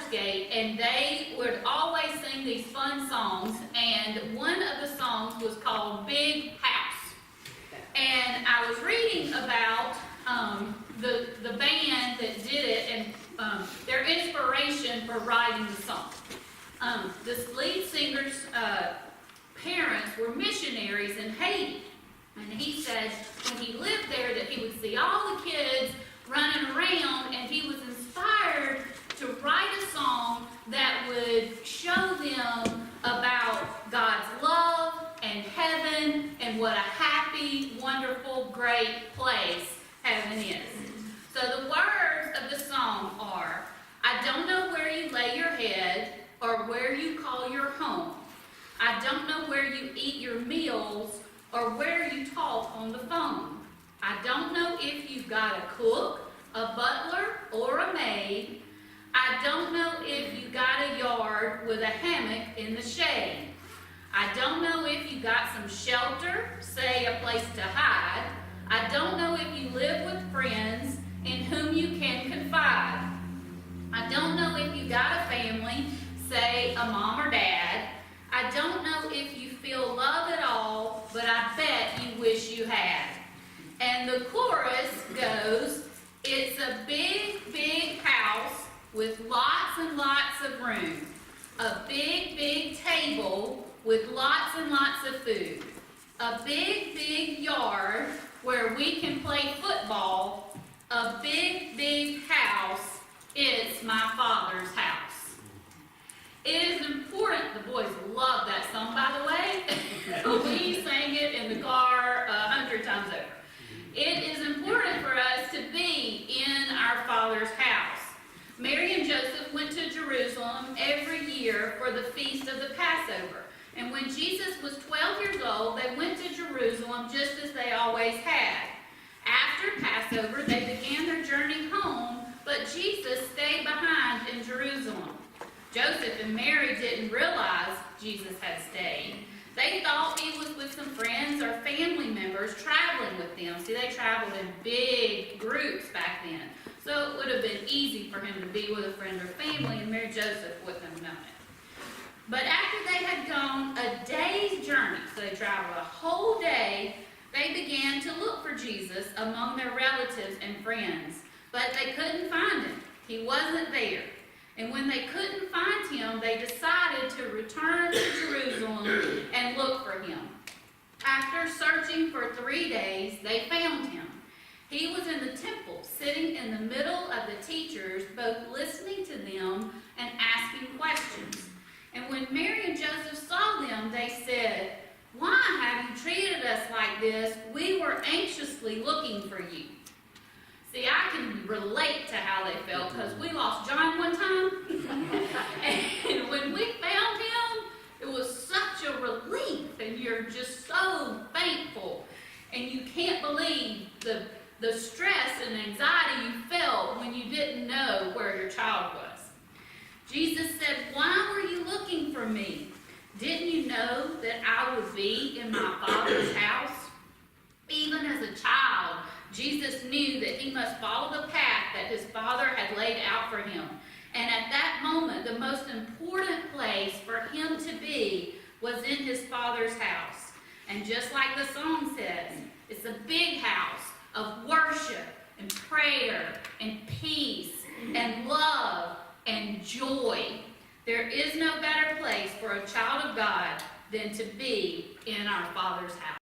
Aldersgate, and they would always sing these fun songs, and one of the songs was called Big House. And I was reading about the band that did it and their inspiration for writing the song. This lead singer's parents were missionaries in Haiti. And he said when he lived there that he would see all the kids running around, and he was inspired to write a song that would show them about God's love and heaven and what a happy, wonderful, great place heaven is. So the words of the song are, I don't know where you lay your head or where you call your home. I don't know where you eat your meals or where you talk on the phone. I don't know if you've got a cook, a butler, or a maid. I don't know if you got a yard with a hammock in the shade. I don't know if you got some shelter, say a place to hide. I don't know if you live with friends in whom you can confide. I don't know if you got a family, say a mom or dad. I don't know if you feel love at all, but I bet you wish you had. And the chorus goes, it's a big, big house with lots and lots of room. A big, big table with lots and lots of food. A big, big yard where we can play football. A big, big house. It's my Father's house. It is important, the boys love that song, by the way. We sang it in the car 100 times over. It is important for us to be in our Father's house. Mary and Joseph went to Jerusalem every year for the feast of the Passover. And when Jesus was 12 years old, they went to Jerusalem just as they always had. After Passover, they began their journey home, but Jesus stayed behind in Jerusalem. Joseph and Mary didn't realize Jesus had stayed. They thought he was with some friends or family members traveling with them. See, they traveled in big groups back then. So it would have been easy for him to be with a friend or family, and Mary Joseph wouldn't have known it. But after they had gone a day's journey, so they traveled a whole day, they began to look for Jesus among their relatives and friends. But they couldn't find him. He wasn't there. And when they couldn't find him, they decided to return to Jerusalem and look for him. After searching for 3 days, they found him. He was in the temple, sitting in the middle of the teachers, both listening to them and asking questions. And when Mary and Joseph saw them, they said, "Why have you treated us like this? We were anxiously looking for you." See, I can relate to how they felt because we lost John one time. And when we found him, it was such a relief. And you're just so thankful. And you can't believe the stress and anxiety you felt when you didn't know where your child was. Jesus said, "Why were you looking for me? Didn't you know that I would be in my Father's house?" Even as a child, Jesus knew that he must follow the path that his Father had laid out for him. And at that moment, the most important place for him to be was in his Father's house. And just like the song says, it's a big house of worship and prayer and peace and love and joy. There is no better place for a child of God than to be in our Father's house.